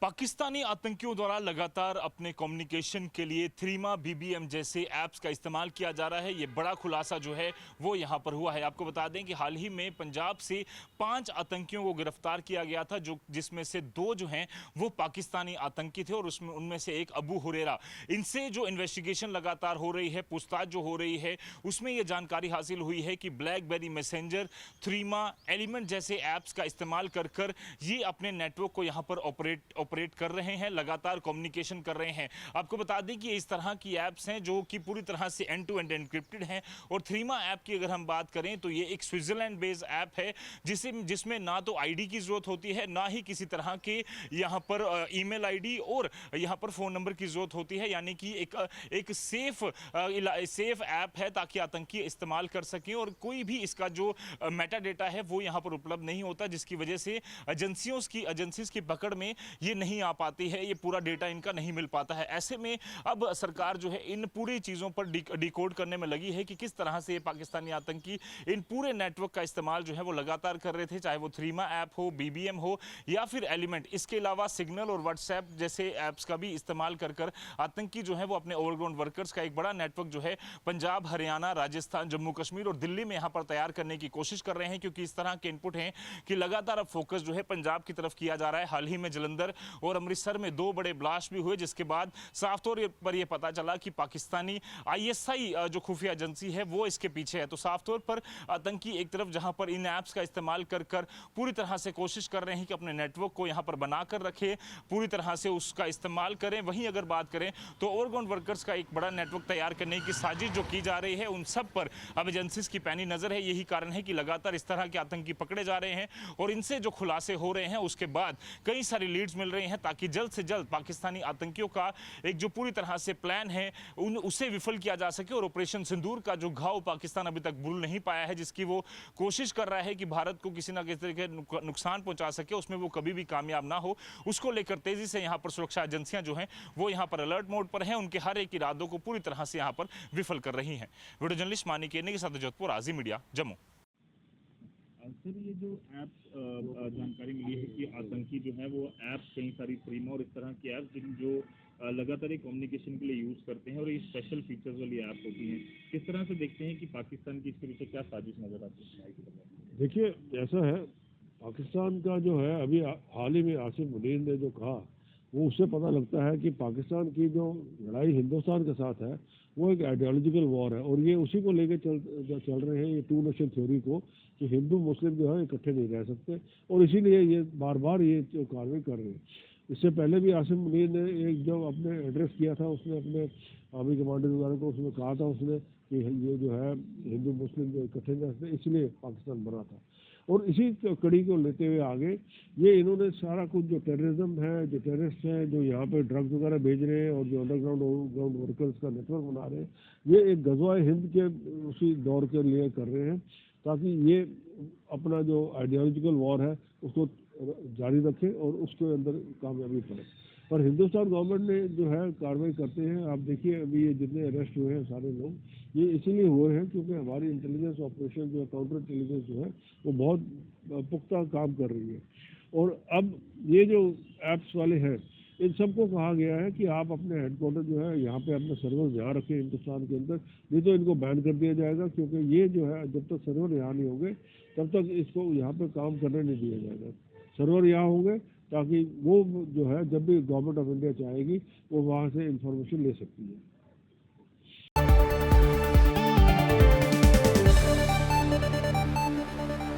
पाकिस्तानी आतंकियों द्वारा लगातार अपने कम्युनिकेशन के लिए थ्रीमा बीबीएम जैसे ऐप्स का इस्तेमाल किया जा रहा है। ये बड़ा खुलासा जो है वो यहाँ पर हुआ है। आपको बता दें कि हाल ही में पंजाब से 5 आतंकियों को गिरफ्तार किया गया था, जिसमें से 2 जो हैं वो पाकिस्तानी आतंकी थे और उनमें से एक अबू हुरेरा। इनसे जो इन्वेस्टिगेशन लगातार हो रही है, पूछताछ जो हो रही है, उसमें ये जानकारी हासिल हुई है कि ब्लैकबेरी मैसेंजर, थ्रीमा, एलिमेंट जैसे ऐप्स का इस्तेमाल कर ये अपने नेटवर्क को यहाँ पर ऑपरेट कर रहे हैं, लगातार कम्युनिकेशन कर रहे हैं। आपको बता दें कि इस तरह की ऐप्स हैं जो कि पूरी तरह से एंड टू एंड एन्क्रिप्टेड हैं। और थ्रीमा ऐप की अगर हम बात करें तो ये एक स्विट्जरलैंड बेस्ड ऐप है जिसमें ना तो आईडी की जरूरत होती है, ना ही किसी तरह के यहाँ पर ईमेल आईडी और यहाँ पर फोन नंबर की जरूरत होती है। यानी कि एक सेफ ऐप है ताकि आतंकी इस्तेमाल कर सकें और कोई भी इसका जो मेटा डेटा है वो यहाँ पर उपलब्ध नहीं होता, जिसकी वजह से एजेंसीज की पकड़ में ये नहीं आ पाती है, ये पूरा डेटा इनका नहीं मिल पाता है। ऐसे में अब सरकार जो है इन पूरी चीज़ों पर डिकोड करने में लगी है कि किस तरह से पाकिस्तानी आतंकी इन पूरे नेटवर्क का इस्तेमाल जो है वो लगातार कर रहे थे, चाहे वो थ्रीमा ऐप हो, बीबीएम हो या फिर एलिमेंट। इसके अलावा सिग्नल और व्हाट्सएप जैसे ऐप्स का भी इस्तेमाल कर आतंकी जो है वो अपने ओवरग्राउंड वर्कर्स का एक बड़ा नेटवर्क जो है पंजाब, हरियाणा, राजस्थान, जम्मू कश्मीर और दिल्ली में यहाँ पर तैयार करने की कोशिश कर रहे हैं, क्योंकि इस तरह के इनपुट हैं कि लगातार अब फोकस जो है पंजाब की तरफ किया जा रहा है। हाल ही में जलंधर और अमृतसर में 2 बड़े ब्लास्ट भी हुए, जिसके बाद साफ तौर पर यह पता चला कि पाकिस्तानी आईएसआई जो खुफिया एजेंसी है वो इसके पीछे है। तो साफ तौर पर आतंकी एक तरफ जहां पर इन ऐप्स का इस्तेमाल कर पूरी तरह से कोशिश कर रहे हैं कि अपने नेटवर्क को यहां पर बनाकर रखे, पूरी तरह से उसका इस्तेमाल करें। वहीं अगर बात करें तो ओवरग्राउंड वर्कर्स का एक बड़ा नेटवर्क तैयार करने की साजिश जो की जा रही है, उन सब पर अब एजेंसीज की पैनी नजर है। यही कारण है कि लगातार इस तरह के आतंकी पकड़े जा रहे हैं और इनसे जो खुलासे हो रहे हैं उसके बाद कई सारी लीड्स मिल रही हैं ताकि जल्द से जल्द पाकिस्तानी आतंकियों का एक जो पूरी तरह से प्लान है उसे विफल किया जा सके। और ऑपरेशन सिंदूर का जो घाव पाकिस्तान अभी तक भूल नहीं पाया है, जिसकी वो कोशिश कर रहा है कि भारत को किसी ना किसी तरीके नुकसान पहुंचा सके, उसमें वो कभी भी कामयाब ना हो, उसको लेकर तेजी से यहाँ पर सुरक्षा एजेंसियां जो हैं वो यहाँ पर अलर्ट मोड पर हैं। उनके हर एक इरादों को पूरी तरह से यहाँ पर विफल कर रही हैं। वीडियो जर्नलिस्ट मानी केने के साथ जोधपुर, आज़ी मीडिया, जम्मू। सर, ये जो ऐप्स जानकारी मिली है कि आतंकी जो है वो ऐप्स कई सारी थ्रीमा और इस तरह की ऐप्स जो लगातार एक कम्युनिकेशन के लिए यूज़ करते हैं और ये स्पेशल फीचर्स वाली ऐप होती हैं, किस तरह से देखते हैं कि पाकिस्तान की इसके पीछे क्या साजिश नजर आती है? देखिए, ऐसा है, पाकिस्तान का जो है अभी हाल ही में आसिफ मुनीर ने जो कहा वो उससे पता लगता है कि पाकिस्तान की जो लड़ाई हिंदुस्तान के साथ है वो एक आइडियोलॉजिकल वॉर है और ये उसी को लेके चल रहे हैं, ये 2 नेशन थ्योरी को, कि हिंदू मुस्लिम जो है इकट्ठे नहीं रह सकते और इसीलिए ये बार बार ये कार्रवाई कर रहे हैं। इससे पहले भी आसिफ मुनीर ने एक जब अपने एड्रेस किया था, उसने अपने आर्मी कमांडर वगैरह को उसमें कहा था उसने कि ये जो है हिंदू मुस्लिम जो इकट्ठे नहीं रह सकते, इसलिए पाकिस्तान बना था। और इसी कड़ी को लेते हुए आगे ये इन्होंने सारा कुछ जो टेररिज्म है, जो टेररिस्ट हैं, जो यहाँ पे ड्रग्स वगैरह भेज रहे हैं और जो अंडरग्राउंड वर्कर्स का नेटवर्क बना रहे हैं, ये एक गज़वाए हिंद के उसी दौर के लिए कर रहे हैं ताकि ये अपना जो आइडियोलॉजिकल वॉर है उसको जारी रखें और उसके अंदर कामयाबी पाए। पर हिंदुस्तान गवर्नमेंट ने जो है कार्रवाई करते हैं। आप देखिए, अभी ये जितने अरेस्ट हुए हैं सारे लोग, ये इसीलिए हुए हैं क्योंकि हमारी इंटेलिजेंस ऑपरेशन जो है, काउंटर इंटेलिजेंस जो है वो बहुत पुख्ता काम कर रही है। और अब ये जो ऐप्स वाले हैं इन सबको कहा गया है कि आप अपने हेडक्वार्टर जो है यहाँ पे अपने सर्वर यहाँ रखें हिंदुस्तान के अंदर, नहीं तो इनको बैन कर दिया जाएगा, क्योंकि ये जो है जब तक सर्वर यहाँ नहीं होंगे तब तक इसको यहाँ पे काम करने नहीं दिया जाएगा। सर्वर यहाँ होंगे ताकि वो जो है जब भी गवर्नमेंट ऑफ इंडिया चाहेगी वो वहाँ से इंफॉर्मेशन ले सकती है।